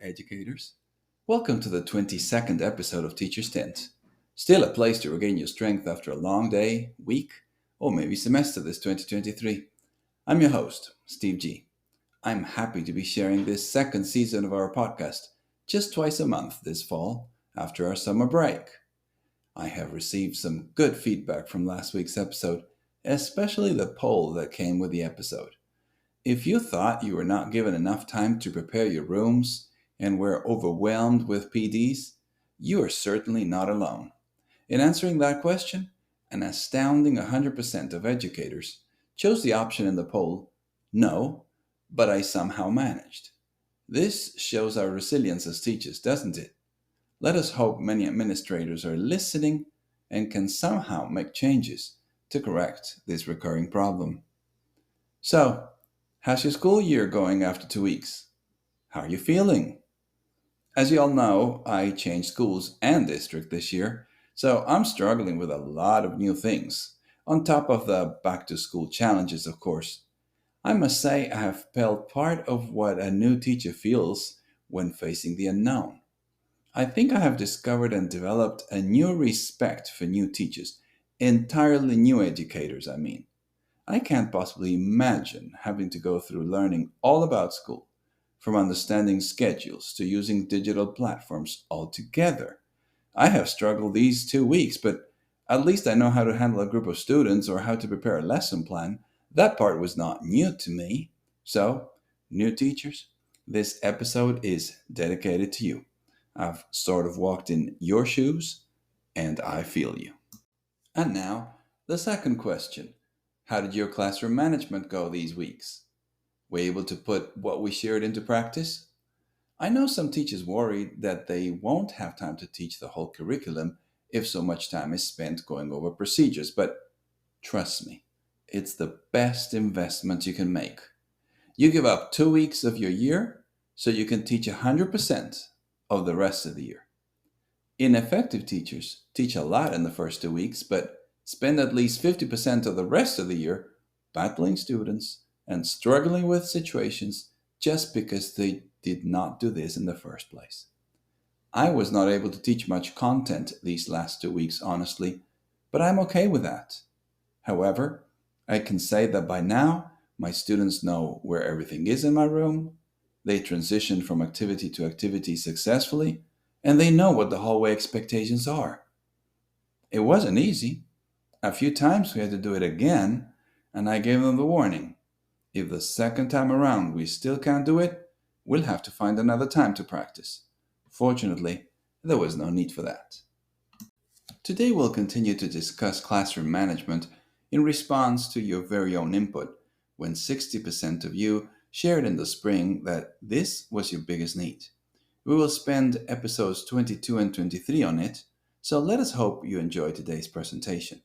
educators. Welcome to the 22nd episode of Teacher's Tent. Still a place to regain your strength after a long day, week, or maybe semester this 2023. I'm your host, Steve G. I'm happy to be sharing this second season of our podcast just twice a month this fall after our summer break. I have received some good feedback from last week's episode, especially the poll that came with the episode. If you thought you were not given enough time to prepare your rooms and were overwhelmed with PDs, you are certainly not alone. In answering that question, an astounding 100% of educators chose the option in the poll, no, but I somehow managed. This shows our resilience as teachers, doesn't it? Let us hope many administrators are listening and can somehow make changes to correct this recurring problem. So, how's your school year going after 2 weeks? How are you feeling? As you all know, I changed schools and district this year, so I'm struggling with a lot of new things, on top of the back to school challenges, of course. I must say I have felt part of what a new teacher feels when facing the unknown. I think I have discovered and developed a new respect for new teachers, entirely new educators, I mean. I can't possibly imagine having to go through learning all about school, from understanding schedules to using digital platforms altogether. I have struggled these 2 weeks, but at least I know how to handle a group of students or how to prepare a lesson plan. That part was not new to me. So, new teachers, this episode is dedicated to you. I've sort of walked in your shoes, and I feel you. And now, the second question. How did your classroom management go these weeks? Were you able to put what we shared into practice? I know some teachers worry that they won't have time to teach the whole curriculum if so much time is spent going over procedures, but trust me, it's the best investment you can make. You give up 2 weeks of your year so you can teach 100% of the rest of the year. Ineffective teachers teach a lot in the first 2 weeks, but spend at least 50% of the rest of the year battling students and struggling with situations just because they did not do this in the first place. I was not able to teach much content these last 2 weeks, honestly, but I'm okay with that. However, I can say that by now, my students know where everything is in my room, they transitioned from activity to activity successfully, and they know what the hallway expectations are. It wasn't easy. A few times we had to do it again, and I gave them the warning. If the second time around we still can't do it, we'll have to find another time to practice. Fortunately, there was no need for that. Today we'll continue to discuss classroom management in response to your very own input when 60% of you shared in the spring that this was your biggest need. We will spend episodes 22 and 23 on it, so let us hope you enjoy today's presentation.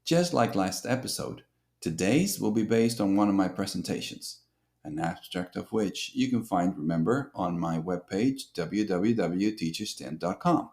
Just like last episode, today's will be based on one of my presentations, an abstract of which you can find, remember, on my webpage, www.teacherstent.com.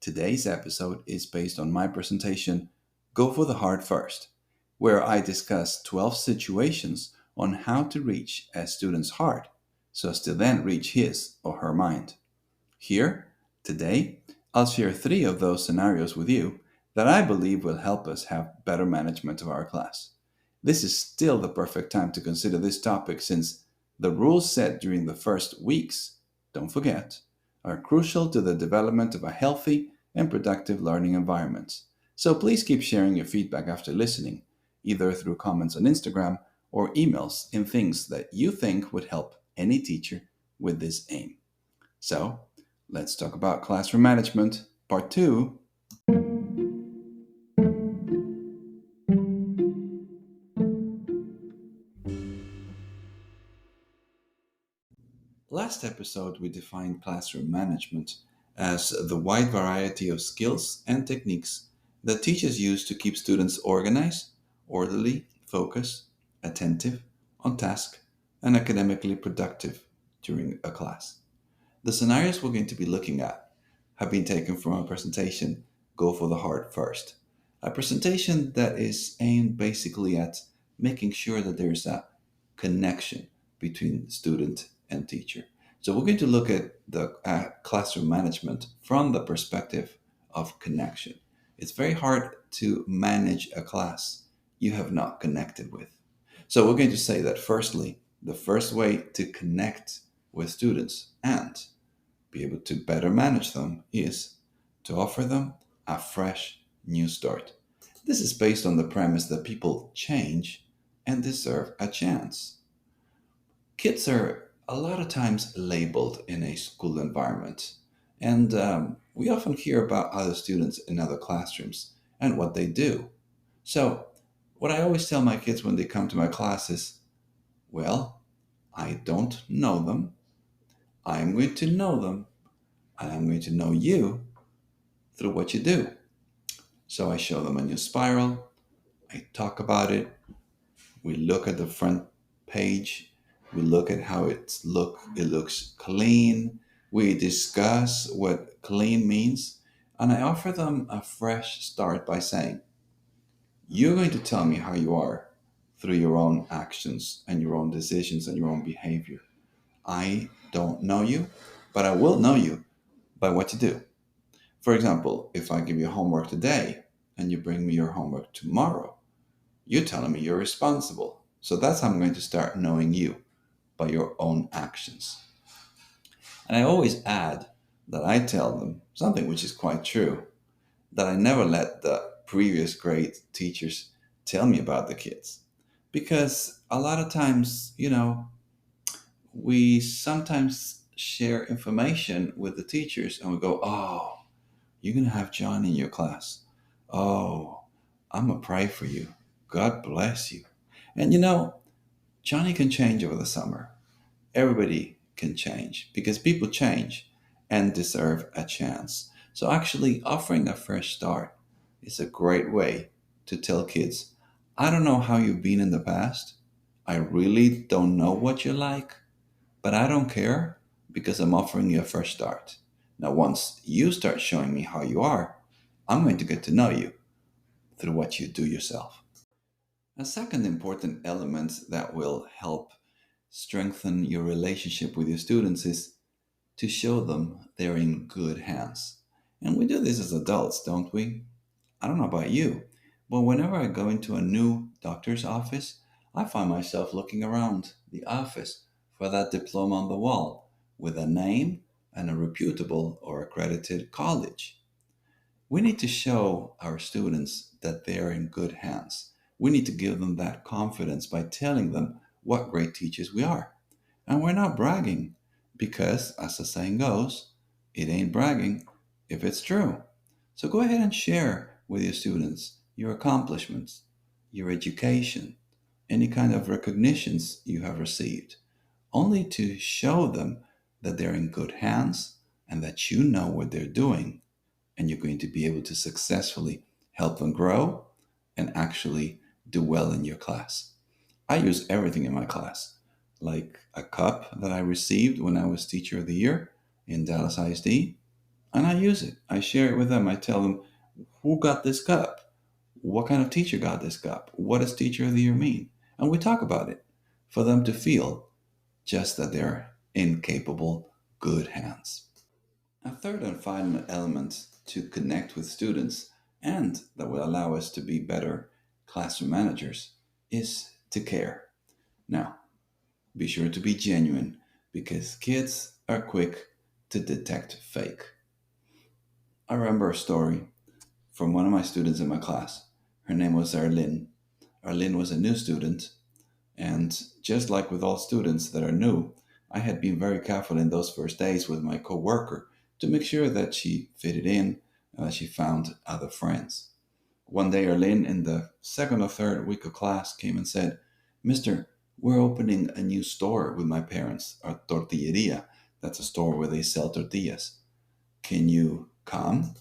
Today's episode is based on my presentation, Go for the Heart First, where I discuss 12 situations on how to reach a student's heart so as to then reach his or her mind. Here, today, I'll share 3 of those scenarios with you that I believe will help us have better management of our class. This is still the perfect time to consider this topic since the rules set during the first weeks, don't forget, are crucial to the development of a healthy and productive learning environment. So please keep sharing your feedback after listening, either through comments on Instagram or emails in things that you think would help any teacher with this aim. So, let's talk about classroom management, part 2. Last episode, we defined classroom management as the wide variety of skills and techniques that teachers use to keep students organized, orderly, focused, attentive, on task, and academically productive during a class. The scenarios we're going to be looking at have been taken from our presentation, Go for the Heart First, a presentation that is aimed basically at making sure that there's a connection between student and teacher. So we're going to look at the classroom management from the perspective of connection. It's very hard to manage a class you have not connected with. So we're going to say that firstly, the first way to connect with students and be able to better manage them is to offer them a fresh new start. This is based on the premise that people change and deserve a chance. Kids are a lot of times labeled in a school environment, and we often hear about other students in other classrooms and what they do. So, what I always tell my kids when they come to my class is, well, I don't know them. I'm going to know them, and I'm going to know you through what you do. So I show them a new spiral, I talk about it, we look at the front page, we look at how it looks clean, we discuss what clean means, and I offer them a fresh start by saying, you're going to tell me how you are through your own actions and your own decisions and your own behavior. I don't know you, but I will know you by what you do. For example, if I give you homework today and you bring me your homework tomorrow, you're telling me you're responsible. So that's how I'm going to start knowing you by your own actions. And I always add that I tell them something which is quite true, that I never let the previous grade teachers tell me about the kids. Because a lot of times, we sometimes share information with the teachers and we go, oh, you're going to have John in your class. Oh, I'm going to pray for you. God bless you. And Johnny can change over the summer. Everybody can change because people change and deserve a chance. So, actually, offering a fresh start is a great way to tell kids, I don't know how you've been in the past. I really don't know what you're like, but I don't care because I'm offering you a fresh start. Now, once you start showing me how you are, I'm going to get to know you through what you do yourself. A second important element that will help strengthen your relationship with your students is to show them they're in good hands. And we do this as adults, don't we? I don't know about you, but whenever I go into a new doctor's office, I find myself looking around the office for that diploma on the wall with a name and a reputable or accredited college. We need to show our students that they are in good hands. We need to give them that confidence by telling them what great teachers we are. And we're not bragging because, as the saying goes, it ain't bragging if it's true. So go ahead and share with your students your accomplishments, your education, any kind of recognitions you have received, only to show them that they're in good hands and that you know what they're doing and you're going to be able to successfully help them grow and actually do well in your class. I use everything in my class, like a cup that I received when I was Teacher of the Year in Dallas ISD, and I use it. I share it with them. I tell them, who got this cup? What kind of teacher got this cup? What does Teacher of the Year mean? And we talk about it for them to feel just that they're in capable, good hands. A third and final element to connect with students and that will allow us to be better classroom managers is to care. Now, be sure to be genuine because kids are quick to detect fake. I remember a story from one of my students in my class. Her name was Arlene. Arlene was a new student, and just like with all students that are new, I had been very careful in those first days with my coworker to make sure that she fitted in, she found other friends. One day, Arlene, in the second or third week of class, came and said, Mister, we're opening a new store with my parents, a tortilleria. That's a store where they sell tortillas. Can you come?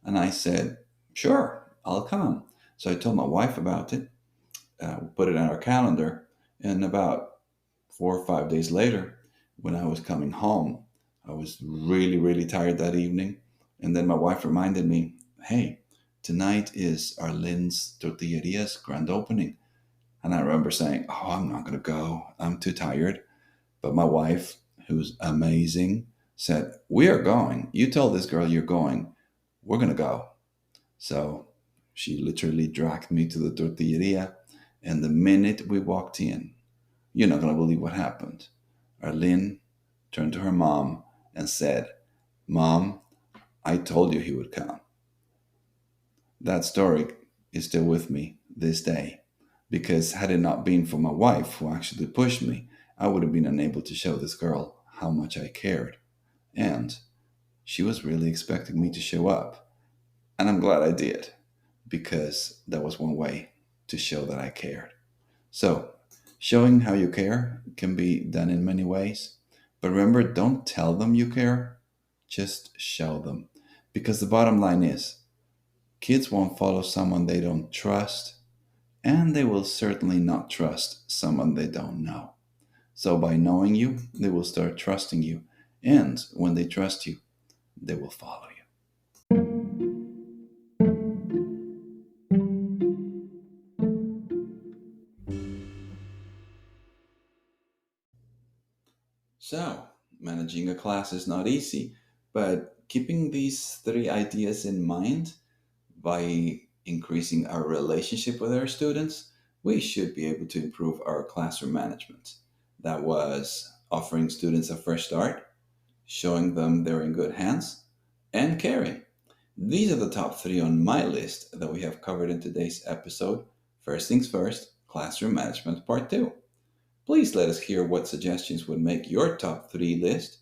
And I said, sure, I'll come. So I told my wife about it, put it on our calendar, and about 4 or 5 days later, when I was coming home, I was really, really tired that evening. And then my wife reminded me, hey, tonight is Arlene's Tortilleria's grand opening. And I remember saying, oh, I'm not going to go. I'm too tired. But my wife, who's amazing, said, "We are going. You tell this girl you're going. We're going to go." So she literally dragged me to the tortilleria. And the minute we walked in, you're not going to believe what happened. Arlene turned to her mom and said, "Mom, I told you he would come." That story is still with me this day because had it not been for my wife who actually pushed me, I would have been unable to show this girl how much I cared. And she was really expecting me to show up. And I'm glad I did because that was one way to show that I cared. So, showing how you care can be done in many ways. But remember, don't tell them you care, just show them. Because the bottom line is, kids won't follow someone they don't trust, and they will certainly not trust someone they don't know. So, by knowing you, they will start trusting you. And when they trust you, they will follow you. So, managing a class is not easy, but keeping these three ideas in mind by increasing our relationship with our students, we should be able to improve our classroom management. That was offering students a fresh start, showing them they're in good hands, and caring. These are the top three on my list that we have covered in today's episode. First things first, classroom management part 2. Please let us hear what suggestions would make your top 3 list,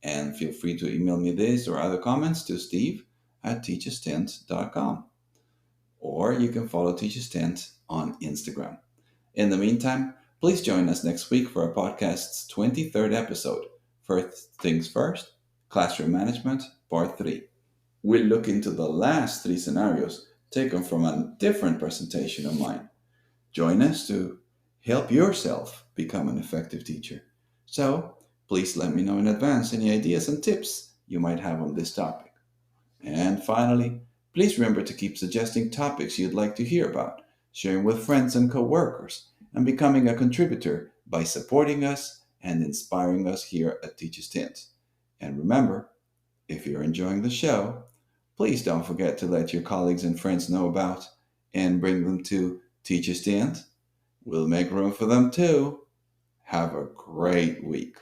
and feel free to email me this or other comments to steve@teachestent.com. Or you can follow Teachers Tent on Instagram. In the meantime, please join us next week for our podcast's 23rd episode. First things first, classroom management, part 3. We'll look into the last 3 scenarios taken from a different presentation of mine. Join us to help yourself become an effective teacher. So, please let me know in advance any ideas and tips you might have on this topic. And finally, please remember to keep suggesting topics you'd like to hear about, sharing with friends and coworkers, and becoming a contributor by supporting us and inspiring us here at Teachers Tint. And remember, if you're enjoying the show, please don't forget to let your colleagues and friends know about and bring them to Teachers Tint. We'll make room for them too. Have a great week.